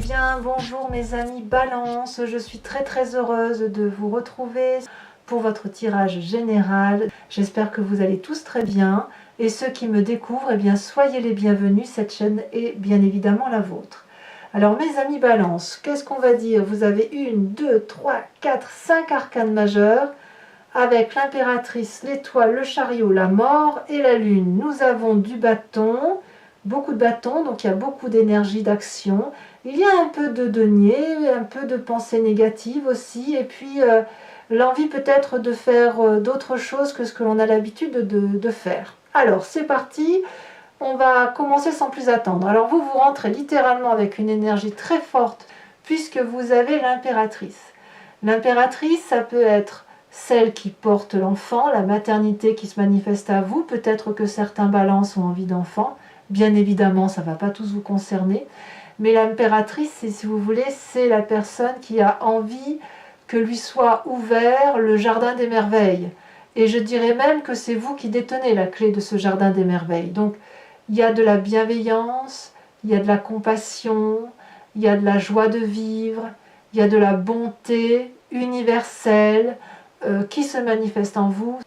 bien, bonjour mes amis Balance, je suis très heureuse de vous retrouver pour votre tirage général. J'espère que vous allez tous très bien et ceux qui me découvrent, eh bien soyez les bienvenus, cette chaîne est bien évidemment la vôtre. Alors mes amis Balance, qu'est-ce qu'on va dire? Vous avez 1, 2, 3, 4, 5 arcanes majeurs avec l'impératrice, l'étoile, le chariot, la mort et la lune. Nous avons du bâton, beaucoup de bâtons, donc il y a beaucoup d'énergie d'action. Il y a un peu de denier, un peu de pensée négative aussi, et puis l'envie peut-être de faire d'autres choses que ce que l'on a l'habitude de faire. Alors c'est parti, on va commencer sans plus attendre. Alors vous rentrez littéralement avec une énergie très forte puisque vous avez l'impératrice. L'impératrice, ça peut être celle qui porte l'enfant, la maternité qui se manifeste à vous. Peut-être que certains balances ont envie d'enfant. Bien évidemment, ça ne va pas tous vous concerner. Mais l'impératrice, si vous voulez, c'est la personne qui a envie que lui soit ouvert le jardin des merveilles. Et je dirais même que c'est vous qui détenez la clé de ce jardin des merveilles. Donc, il y a de la bienveillance, il y a de la compassion, il y a de la joie de vivre, il y a de la bonté universelle qui se manifeste en vous.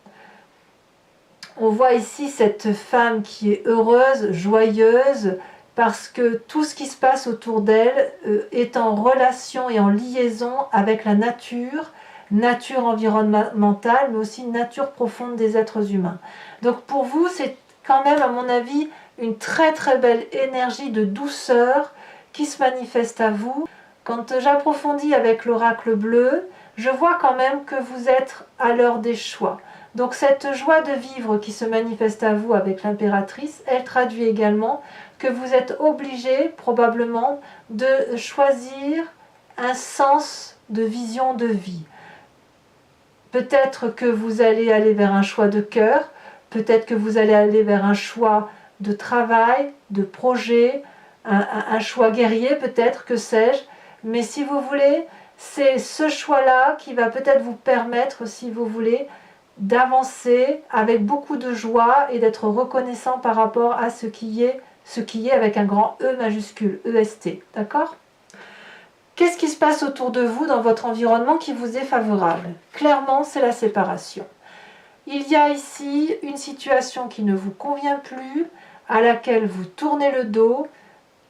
On voit ici cette femme qui est heureuse, joyeuse, parce que tout ce qui se passe autour d'elle est en relation et en liaison avec la nature environnementale, mais aussi nature profonde des êtres humains. Donc pour vous, c'est quand même, à mon avis, une très belle énergie de douceur qui se manifeste à vous. Quand j'approfondis avec l'oracle bleu, je vois quand même que vous êtes à l'heure des choix. Donc cette joie de vivre qui se manifeste à vous avec l'impératrice, elle traduit également que vous êtes obligé probablement de choisir un sens de vision de vie. Peut-être que vous allez aller vers un choix de cœur, peut-être que vous allez aller vers un choix de travail, de projet, un choix guerrier peut-être, que sais-je. Mais si vous voulez, c'est ce choix-là qui va peut-être vous permettre, si vous voulez, d'avancer avec beaucoup de joie et d'être reconnaissant par rapport à ce qui est avec un grand E majuscule, EST, d'accord? Qu'est-ce qui se passe autour de vous dans votre environnement qui vous est favorable? Clairement, c'est la séparation. Il y a ici une situation qui ne vous convient plus, à laquelle vous tournez le dos.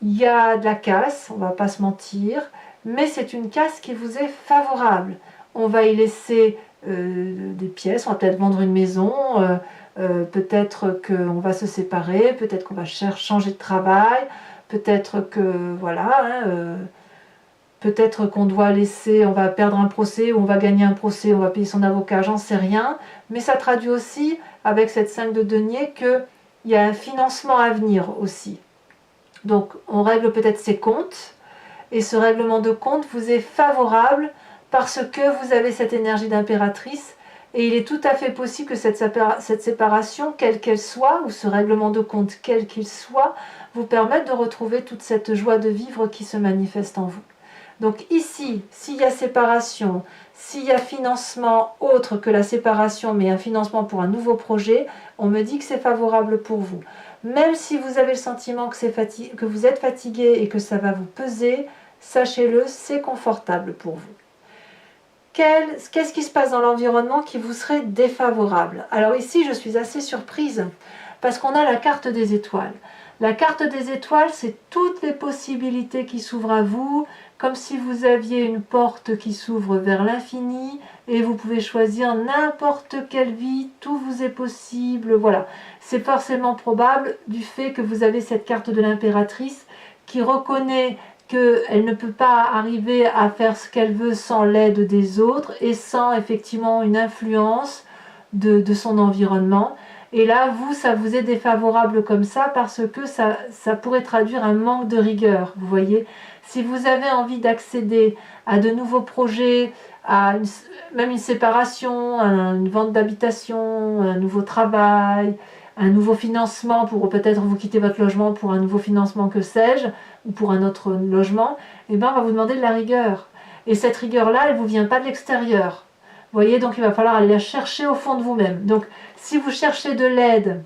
Il y a de la casse, on ne va pas se mentir, mais c'est une casse qui vous est favorable. On va y laisser des pièces, on va peut-être vendre une maison, peut-être qu'on va se séparer, peut-être qu'on va changer de travail, peut-être que voilà, peut-être qu'on doit laisser, on va perdre un procès, ou on va gagner un procès, on va payer son avocat, j'en sais rien, mais ça traduit aussi, avec cette 5 de denier, qu'il y a un financement à venir aussi. Donc on règle peut-être ses comptes, et ce règlement de compte vous est favorable parce que vous avez cette énergie d'impératrice, et il est tout à fait possible que cette séparation, quelle qu'elle soit, ou ce règlement de compte quel qu'il soit, vous permette de retrouver toute cette joie de vivre qui se manifeste en vous. Donc ici, s'il y a séparation, s'il y a financement autre que la séparation, mais un financement pour un nouveau projet, on me dit que c'est favorable pour vous. Même si vous avez le sentiment que vous êtes fatigué et que ça va vous peser, sachez-le, c'est confortable pour vous. Qu'est-ce qui se passe dans l'environnement qui vous serait défavorable? Alors ici, je suis assez surprise parce qu'on a la carte des étoiles. La carte des étoiles, c'est toutes les possibilités qui s'ouvrent à vous, comme si vous aviez une porte qui s'ouvre vers l'infini et vous pouvez choisir n'importe quelle vie, tout vous est possible. Voilà, c'est forcément probable du fait que vous avez cette carte de l'impératrice qui reconnaît qu'elle ne peut pas arriver à faire ce qu'elle veut sans l'aide des autres et sans effectivement une influence de son environnement. Et là, vous, ça vous est défavorable comme ça parce que ça pourrait traduire un manque de rigueur, vous voyez. Si vous avez envie d'accéder à de nouveaux projets, à même une séparation, une vente d'habitation, un nouveau travail, un nouveau financement pour peut-être vous quitter votre logement pour un nouveau financement, que sais-je, ou pour un autre logement, eh bien on va vous demander de la rigueur. Et cette rigueur-là, elle ne vous vient pas de l'extérieur. Vous voyez, donc il va falloir aller la chercher au fond de vous-même. Donc si vous cherchez de l'aide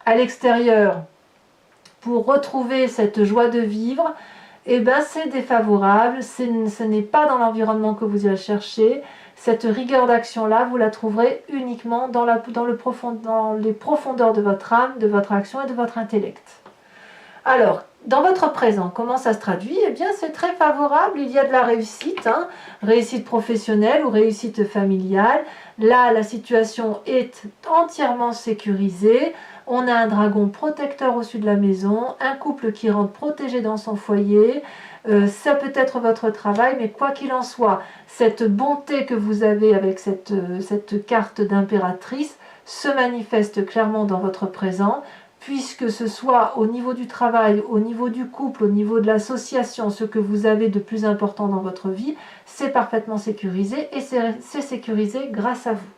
à l'extérieur pour retrouver cette joie de vivre, eh ben c'est défavorable, ce n'est pas dans l'environnement que vous allez chercher. Cette rigueur d'action-là, vous la trouverez uniquement dans les profondeurs de votre âme, de votre action et de votre intellect. Alors, dans votre présent, comment ça se traduit? Eh bien, c'est très favorable, il y a de la réussite, hein, réussite professionnelle ou réussite familiale. Là, la situation est entièrement sécurisée. On a un dragon protecteur au-dessus de la maison, un couple qui rentre protégé dans son foyer. Ça peut être votre travail, mais quoi qu'il en soit, cette bonté que vous avez avec cette carte d'impératrice se manifeste clairement dans votre présent, puisque ce soit au niveau du travail, au niveau du couple, au niveau de l'association, ce que vous avez de plus important dans votre vie, c'est parfaitement sécurisé et c'est sécurisé grâce à vous.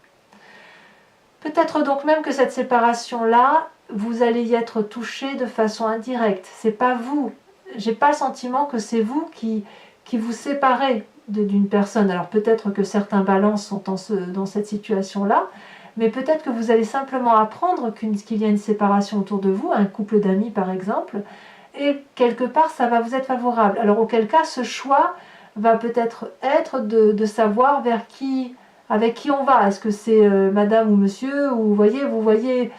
Peut-être donc même que cette séparation-là, vous allez y être touché de façon indirecte. C'est pas vous. J'ai pas le sentiment que c'est vous qui vous séparez d'une personne. Alors peut-être que certains balances sont dans cette situation-là, mais peut-être que vous allez simplement apprendre qu'il y a une séparation autour de vous, un couple d'amis par exemple, et quelque part ça va vous être favorable. Alors auquel cas ce choix va peut-être être de savoir avec qui on va. Est-ce que c'est madame ou monsieur, ou vous voyez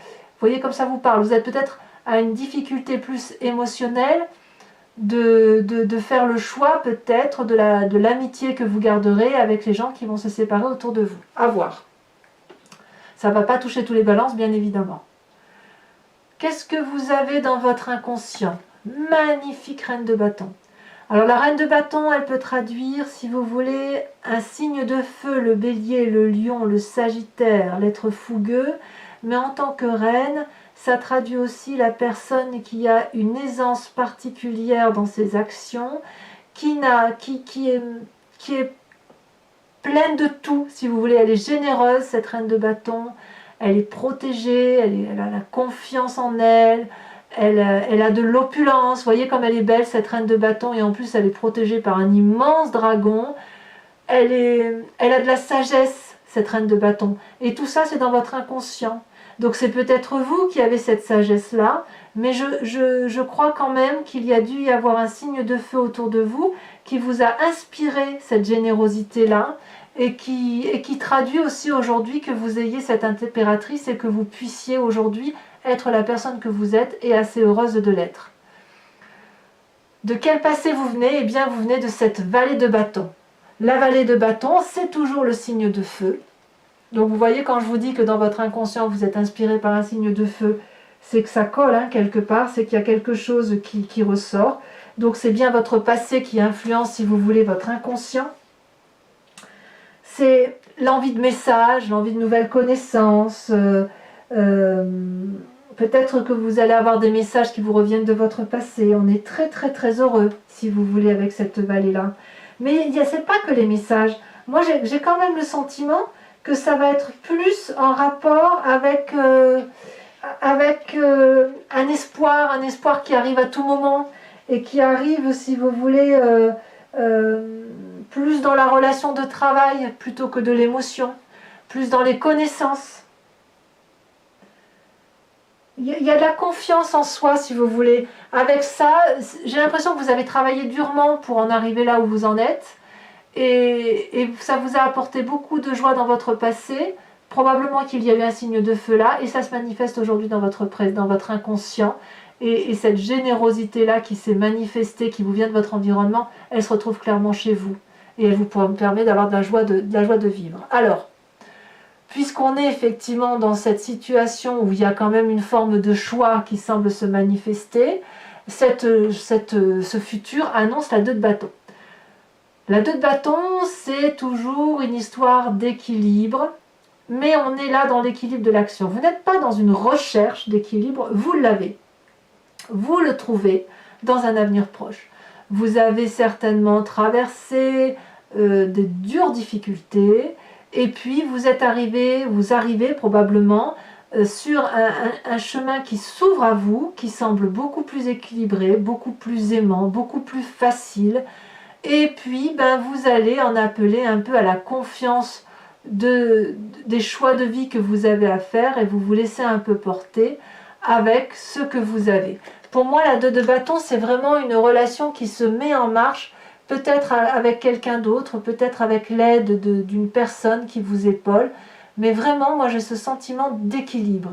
comme ça vous parle. Vous êtes peut-être à une difficulté plus émotionnelle de faire le choix peut-être de l'amitié que vous garderez avec les gens qui vont se séparer autour de vous. À voir. Ça ne va pas toucher tous les balances, bien évidemment. Qu'est-ce que vous avez dans votre inconscient? Magnifique reine de bâton. Alors la reine de bâton, elle peut traduire, si vous voulez, un signe de feu, le bélier, le lion, le sagittaire, l'être fougueux. Mais en tant que reine, ça traduit aussi la personne qui a une aisance particulière dans ses actions, qui est pleine de tout, si vous voulez. Elle est généreuse, cette reine de bâton. Elle est protégée, elle a la confiance en elle. Elle a de l'opulence. Vous voyez comme elle est belle, cette reine de bâton. Et en plus, elle est protégée par un immense dragon. Elle a de la sagesse, cette reine de bâton. Et tout ça, c'est dans votre inconscient. Donc c'est peut-être vous qui avez cette sagesse-là, mais je crois quand même qu'il y a dû y avoir un signe de feu autour de vous qui vous a inspiré cette générosité-là et qui traduit aussi aujourd'hui que vous ayez cette impératrice et que vous puissiez aujourd'hui être la personne que vous êtes et assez heureuse de l'être. De quel passé vous venez? Eh bien, vous venez de cette vallée de bâton. La vallée de bâton, c'est toujours le signe de feu. Donc vous voyez, quand je vous dis que dans votre inconscient vous êtes inspiré par un signe de feu, c'est que ça colle hein, quelque part, c'est qu'il y a quelque chose qui ressort. Donc c'est bien votre passé qui influence, si vous voulez, votre inconscient. C'est l'envie de messages, l'envie de nouvelles connaissances. Peut-être que vous allez avoir des messages qui vous reviennent de votre passé. On est très très très heureux, si vous voulez, avec cette vallée-là. Mais c'est pas que les messages. Moi j'ai quand même le sentiment que ça va être plus en rapport avec un espoir qui arrive à tout moment et qui arrive, si vous voulez, plus dans la relation de travail plutôt que de l'émotion, plus dans les connaissances. Il y a de la confiance en soi, si vous voulez. Avec ça, j'ai l'impression que vous avez travaillé durement pour en arriver là où vous en êtes. Et ça vous a apporté beaucoup de joie dans votre passé. Probablement qu'il y a eu un signe de feu là. Et ça se manifeste aujourd'hui dans votre inconscient. Et cette générosité-là qui s'est manifestée, qui vous vient de votre environnement, elle se retrouve clairement chez vous. Et elle vous permet d'avoir de la joie de vivre. Alors, puisqu'on est effectivement dans cette situation où il y a quand même une forme de choix qui semble se manifester, ce futur annonce la 2 de bâton. La 2 de bâton, c'est toujours une histoire d'équilibre, mais on est là dans l'équilibre de l'action. Vous n'êtes pas dans une recherche d'équilibre, vous l'avez. Vous le trouvez dans un avenir proche. Vous avez certainement traversé des dures difficultés, et puis vous arrivez probablement sur un chemin qui s'ouvre à vous, qui semble beaucoup plus équilibré, beaucoup plus aimant, beaucoup plus facile. Et puis vous allez en appeler un peu à la confiance des choix de vie que vous avez à faire et vous vous laissez un peu porter avec ce que vous avez. Pour moi, la 2 de bâton, c'est vraiment une relation qui se met en marche, peut-être avec quelqu'un d'autre, peut-être avec l'aide d'une personne qui vous épaule, mais vraiment, moi j'ai ce sentiment d'équilibre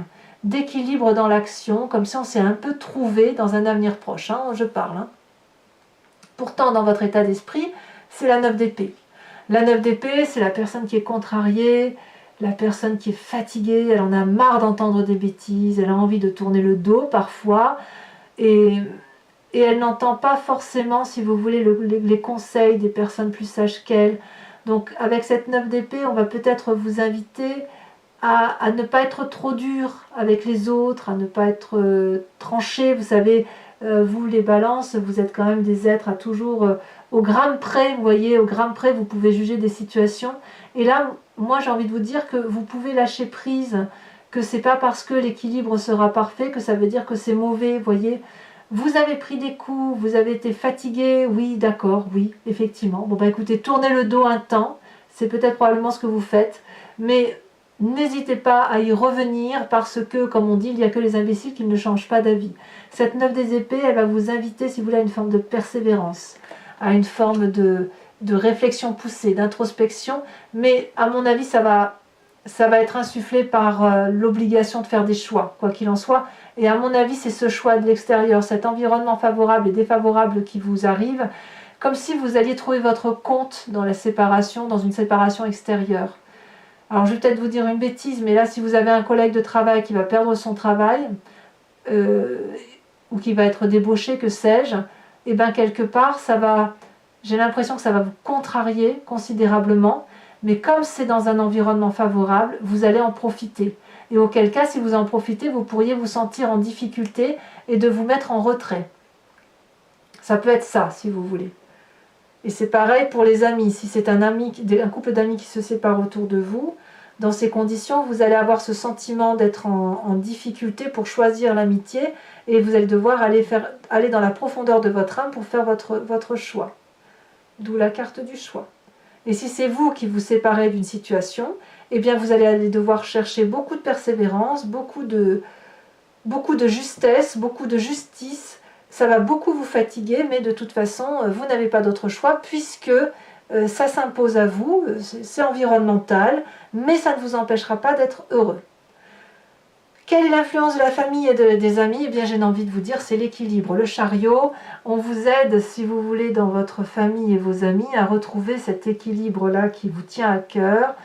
dans l'action, comme si on s'est un peu trouvé dans un avenir proche, hein, je parle. Hein. Pourtant, dans votre état d'esprit, c'est la 9 d'épée. La 9 d'épée, c'est la personne qui est contrariée, la personne qui est fatiguée, elle en a marre d'entendre des bêtises, elle a envie de tourner le dos parfois, et elle n'entend pas forcément, si vous voulez, les conseils des personnes plus sages qu'elle. Donc avec cette 9 d'épée, on va peut-être vous inviter à ne pas être trop dur avec les autres, à ne pas être tranché. Vous savez, vous les balances, vous êtes quand même des êtres à toujours au gramme près, vous voyez, au gramme près, vous pouvez juger des situations. Et là, moi j'ai envie de vous dire que vous pouvez lâcher prise, que c'est pas parce que l'équilibre sera parfait que ça veut dire que c'est mauvais, vous voyez. Vous avez pris des coups, vous avez été fatigué, oui, d'accord, oui, effectivement. Bon, bah écoutez, tournez le dos un temps, c'est peut-être probablement ce que vous faites, mais n'hésitez pas à y revenir parce que, comme on dit, il n'y a que les imbéciles qui ne changent pas d'avis. Cette 9 des épées, elle va vous inviter, si vous voulez, à une forme de persévérance, à une forme de réflexion poussée, d'introspection, mais à mon avis, ça va être insufflé par l'obligation de faire des choix, quoi qu'il en soit. Et à mon avis, c'est ce choix de l'extérieur, cet environnement favorable et défavorable qui vous arrive, comme si vous alliez trouver votre compte dans la séparation, dans une séparation extérieure. Alors je vais peut-être vous dire une bêtise, mais là, si vous avez un collègue de travail qui va perdre son travail, ou qui va être débauché, que sais-je, et bien quelque part, j'ai l'impression que ça va vous contrarier considérablement, mais comme c'est dans un environnement favorable, vous allez en profiter. Et auquel cas, si vous en profitez, vous pourriez vous sentir en difficulté et de vous mettre en retrait. Ça peut être ça, si vous voulez. Et c'est pareil pour les amis. Si c'est un couple d'amis qui se sépare autour de vous, dans ces conditions, vous allez avoir ce sentiment d'être en difficulté pour choisir l'amitié et vous allez devoir aller dans la profondeur de votre âme pour faire votre choix. D'où la carte du choix. Et si c'est vous qui vous séparez d'une situation, eh bien vous allez devoir chercher beaucoup de persévérance, beaucoup de justesse, beaucoup de justice. Ça va beaucoup vous fatiguer, mais de toute façon, vous n'avez pas d'autre choix puisque ça s'impose à vous, c'est environnemental, mais ça ne vous empêchera pas d'être heureux. Quelle est l'influence de la famille et des amis? Eh bien, j'ai envie de vous dire, c'est l'équilibre. Le chariot, on vous aide, si vous voulez, dans votre famille et vos amis, à retrouver cet équilibre-là qui vous tient à cœur.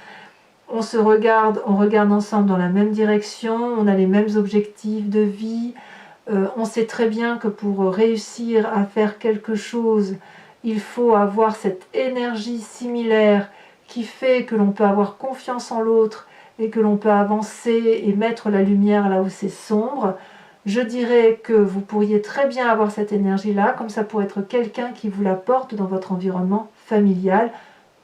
On regarde ensemble dans la même direction, on a les mêmes objectifs de vie. On sait très bien que pour réussir à faire quelque chose, il faut avoir cette énergie similaire qui fait que l'on peut avoir confiance en l'autre et que l'on peut avancer et mettre la lumière là où c'est sombre. Je dirais que vous pourriez très bien avoir cette énergie-là, comme ça pourrait être quelqu'un qui vous la porte dans votre environnement familial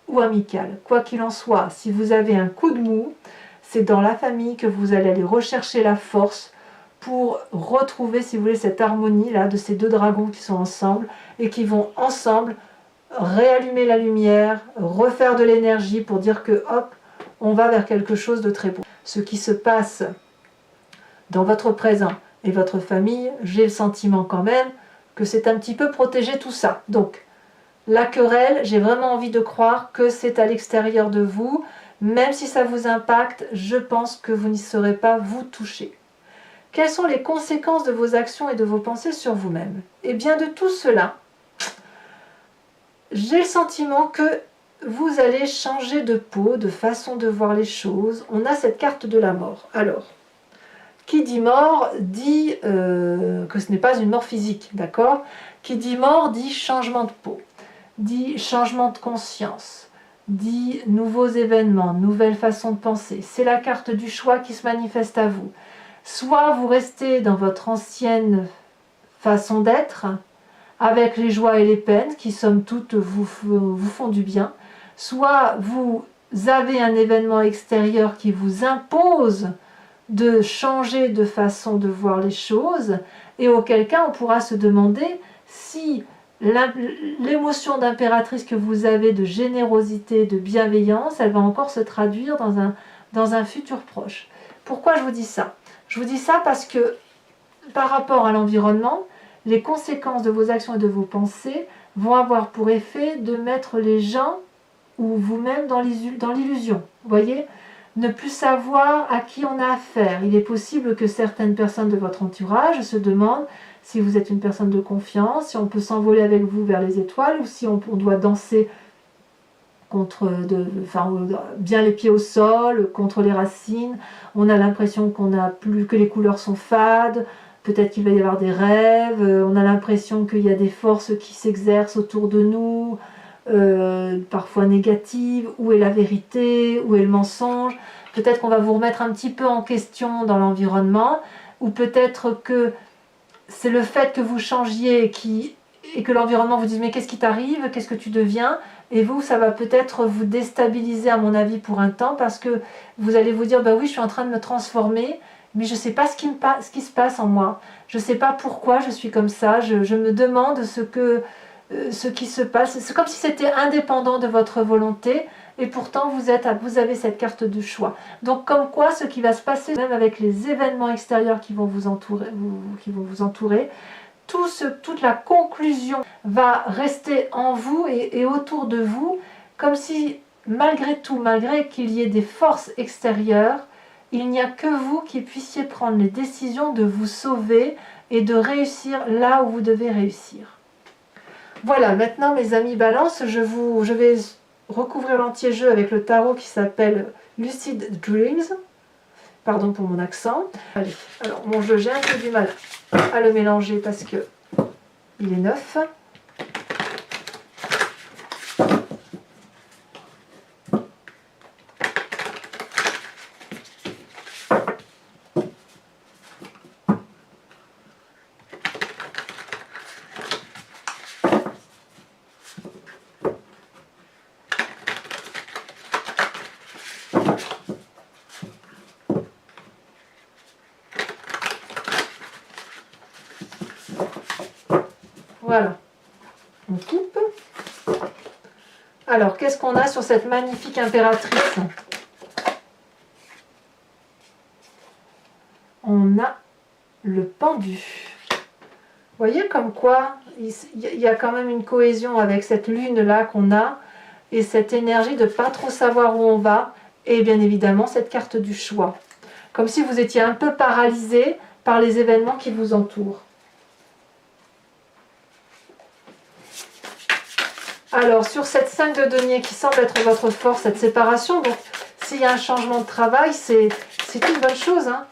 ou amical. Quoi qu'il en soit, si vous avez un coup de mou, c'est dans la famille que vous allez aller rechercher la force pour retrouver, si vous voulez, cette harmonie-là de ces deux dragons qui sont ensemble et qui vont ensemble réallumer la lumière, refaire de l'énergie pour dire que hop, on va vers quelque chose de très beau. Ce qui se passe dans votre présent et votre famille, j'ai le sentiment quand même que c'est un petit peu protégé tout ça. Donc, la querelle, j'ai vraiment envie de croire que c'est à l'extérieur de vous. Même si ça vous impacte, je pense que vous n'y serez pas vous toucher. Quelles sont les conséquences de vos actions et de vos pensées sur vous-même? Eh bien, de tout cela, j'ai le sentiment que vous allez changer de peau, de façon de voir les choses. On a cette carte de la mort. Alors, qui dit mort dit que ce n'est pas une mort physique, d'accord? Qui dit mort dit changement de peau, dit changement de conscience, dit nouveaux événements, nouvelle façon de penser. C'est la carte du choix qui se manifeste à vous. Soit vous restez dans votre ancienne façon d'être, avec les joies et les peines qui, somme toute, vous font du bien, soit vous avez un événement extérieur qui vous impose de changer de façon de voir les choses, et auquel cas on pourra se demander si l'émotion d'impératrice que vous avez de générosité, de bienveillance, elle va encore se traduire dans un futur proche. Pourquoi je vous dis ça? Je vous dis ça parce que par rapport à l'environnement, les conséquences de vos actions et de vos pensées vont avoir pour effet de mettre les gens ou vous-même dans l'illusion. Vous voyez, ne plus savoir à qui on a affaire. Il est possible que certaines personnes de votre entourage se demandent si vous êtes une personne de confiance, si on peut s'envoler avec vous vers les étoiles ou si on doit danser bien les pieds au sol, contre les racines. On a l'impression que les couleurs sont fades, peut-être qu'il va y avoir des rêves, on a l'impression qu'il y a des forces qui s'exercent autour de nous, parfois négatives. Où est la vérité? Où est le mensonge? Peut-être qu'on va vous remettre un petit peu en question dans l'environnement, ou peut-être que c'est le fait que vous changiez et que l'environnement vous dise mais qu'est-ce qui t'arrive? Qu'est-ce que tu deviens? Et vous, ça va peut-être vous déstabiliser à mon avis pour un temps, parce que vous allez vous dire bah oui, je suis en train de me transformer, mais je ne sais pas ce qui se passe en moi. Je ne sais pas pourquoi je suis comme ça. Je me demande ce qui se passe. C'est comme si c'était indépendant de votre volonté, et pourtant vous avez cette carte de choix. Donc comme quoi, ce qui va se passer, même avec les événements extérieurs qui vont vous entourer, toute la conclusion va rester en vous et autour de vous, comme si malgré tout, malgré qu'il y ait des forces extérieures, il n'y a que vous qui puissiez prendre les décisions de vous sauver et de réussir là où vous devez réussir. Voilà, maintenant mes amis Balance, je vais recouvrir l'entier-jeu avec le tarot qui s'appelle Lucid Dreams. Pardon pour mon accent. Allez, alors mon jeu, j'ai un peu du mal à le mélanger parce que il est neuf. Voilà, on coupe. Alors, qu'est-ce qu'on a sur cette magnifique impératrice? On a le pendu. Vous voyez comme quoi il y a quand même une cohésion avec cette lune-là qu'on a, et cette énergie de ne pas trop savoir où on va, et bien évidemment cette carte du choix. Comme si vous étiez un peu paralysé par les événements qui vous entourent. Alors, sur cette 5 de denier qui semble être votre force, cette séparation, donc s'il y a un changement de travail, c'est une bonne chose, hein.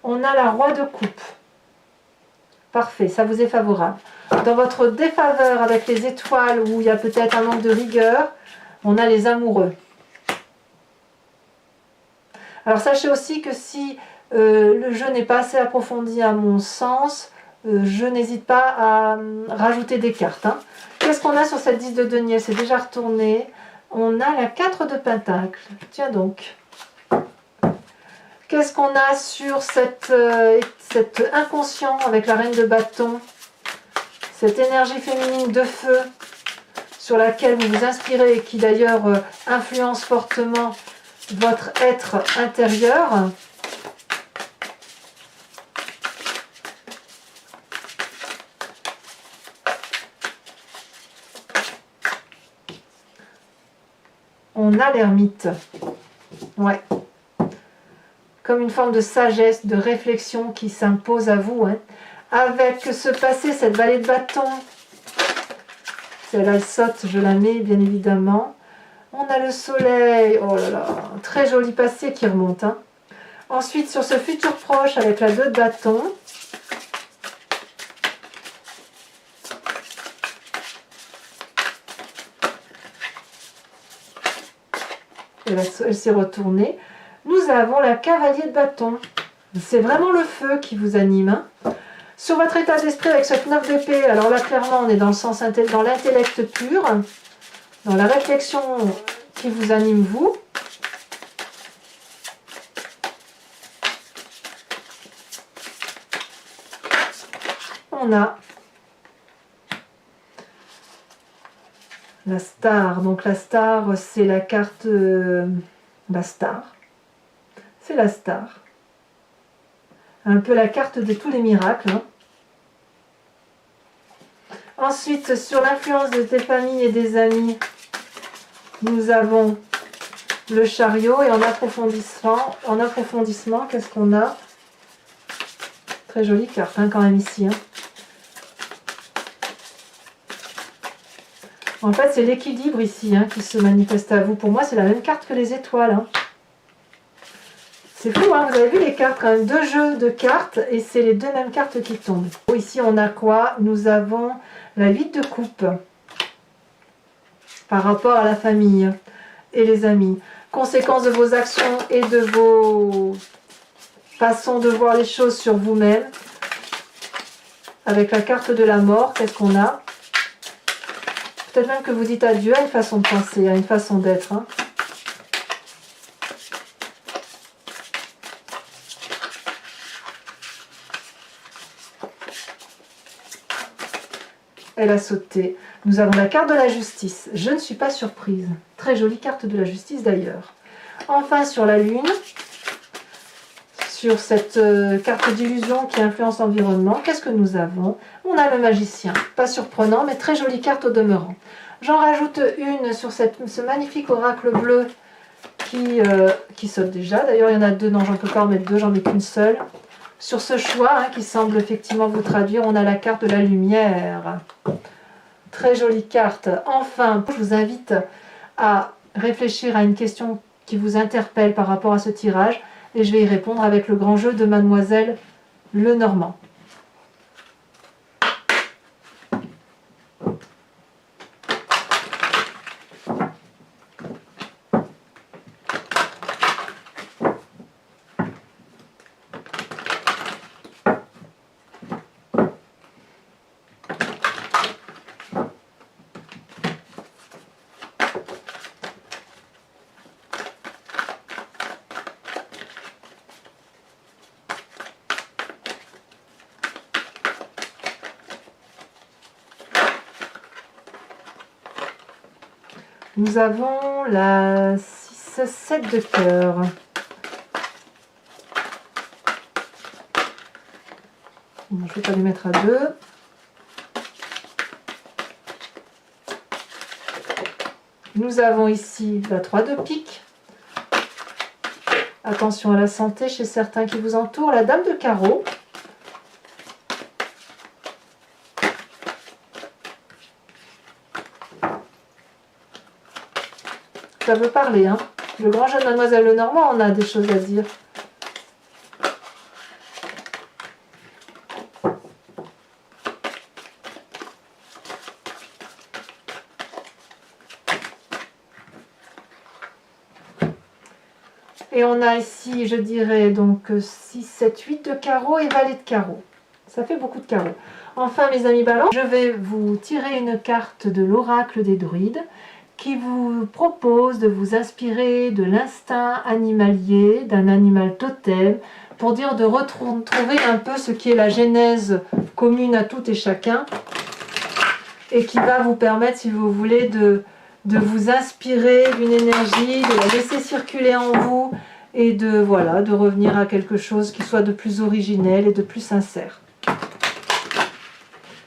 On a la roi de coupe. Parfait, ça vous est favorable. Dans votre défaveur avec les étoiles, où il y a peut-être un manque de rigueur, on a les amoureux. Alors sachez aussi que si le jeu n'est pas assez approfondi à mon sens, je n'hésite pas à rajouter des cartes, hein. Qu'est-ce qu'on a sur cette 10 de denier? C'est déjà retourné. On a la 4 de pentacle. Tiens donc. Qu'est-ce qu'on a sur cet inconscient avec la reine de bâton? Cette énergie féminine de feu sur laquelle vous vous inspirez et qui d'ailleurs influence fortement votre être intérieur. On a l'ermite. Ouais. Comme une forme de sagesse, de réflexion qui s'impose à vous, hein. Avec ce passé, cette vallée de bâton. Celle-là, elle saute, je la mets bien évidemment. On a le soleil. Oh là là, un très joli passé qui remonte, hein. Ensuite, sur ce futur proche avec la 2 de bâton. Elle s'est retournée. Nous avons la cavalier de bâton. C'est vraiment le feu qui vous anime, hein. Sur votre état d'esprit avec cette 9 d'épée, alors là clairement on est dans le sens dans l'intellect pur, dans la réflexion qui vous anime vous. On a la star. Donc la star, c'est la carte la star. C'est la star. Un peu la carte de tous les miracles. Hein. Ensuite, sur l'influence de tes familles et des amis, nous avons le chariot. Et en approfondissement, qu'est-ce qu'on a? Très jolie carte hein, quand même ici. Hein. En fait, c'est l'équilibre ici hein, qui se manifeste à vous. Pour moi, c'est la même carte que les étoiles. Hein. C'est fou, hein, vous avez vu les cartes, quand même, 2 jeux de cartes et c'est les 2 mêmes cartes qui tombent. Ici, on a quoi? Nous avons la 8 de coupe par rapport à la famille et les amis. Conséquence de vos actions et de vos façons de voir les choses sur vous-même. Avec la carte de la mort, qu'est-ce qu'on a? Peut-être même que vous dites adieu à une façon de penser, à une façon d'être. Hein. Elle a sauté. Nous avons la carte de la justice. Je ne suis pas surprise. Très jolie carte de la justice d'ailleurs. Enfin, sur la lune, sur cette carte d'illusion qui influence l'environnement, qu'est-ce que nous avons? On a le magicien. Pas surprenant, mais très jolie carte au demeurant. J'en rajoute une sur ce magnifique oracle bleu qui saute déjà. D'ailleurs, il y en a 2. Non, j'en peux pas en mettre 2, j'en mets qu'une seule. Sur ce choix hein, qui semble effectivement vous traduire, on a la carte de la lumière. Très jolie carte. Enfin, je vous invite à réfléchir à une question qui vous interpelle par rapport à ce tirage. Et je vais y répondre avec le grand jeu de Mademoiselle Lenormand. Nous avons la 6-7 de cœur. Je ne vais pas les mettre à 2. Nous avons ici la 3 de pique. Attention à la santé chez certains qui vous entourent. La dame de carreau. Ça veut parler, hein. Le grand jeu de Mademoiselle Lenormand, on a des choses à dire. Et on a ici, je dirais, donc 6, 7, 8 de carreau et valet de carreau. Ça fait beaucoup de carreaux. Enfin, mes amis ballons, je vais vous tirer une carte de l'oracle des druides qui vous propose de vous inspirer de l'instinct animalier, d'un animal totem, pour dire de retrouver un peu ce qui est la genèse commune à tout et chacun, et qui va vous permettre, si vous voulez, de vous inspirer d'une énergie, de la laisser circuler en vous, et de revenir à quelque chose qui soit de plus originel et de plus sincère.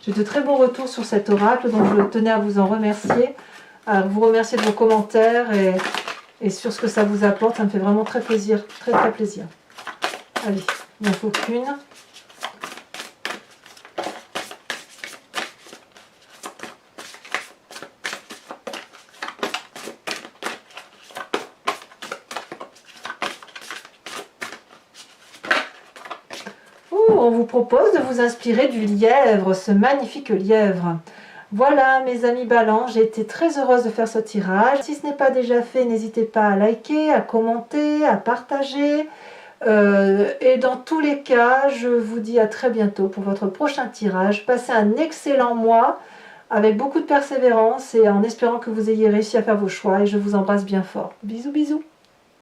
J'ai de très bons retours sur cet oracle, donc je tenais à vous en remercier, à vous remercier de vos commentaires et sur ce que ça vous apporte. Ça me fait vraiment très plaisir, très très plaisir. Allez, il n'en faut qu'une. On vous propose de vous inspirer du lièvre, ce magnifique lièvre. Voilà mes amis ballants, j'ai été très heureuse de faire ce tirage. Si ce n'est pas déjà fait, n'hésitez pas à liker, à commenter, à partager. Et dans tous les cas, je vous dis à très bientôt pour votre prochain tirage. Passez un excellent mois avec beaucoup de persévérance et en espérant que vous ayez réussi à faire vos choix. Et je vous embrasse bien fort. Bisous bisous.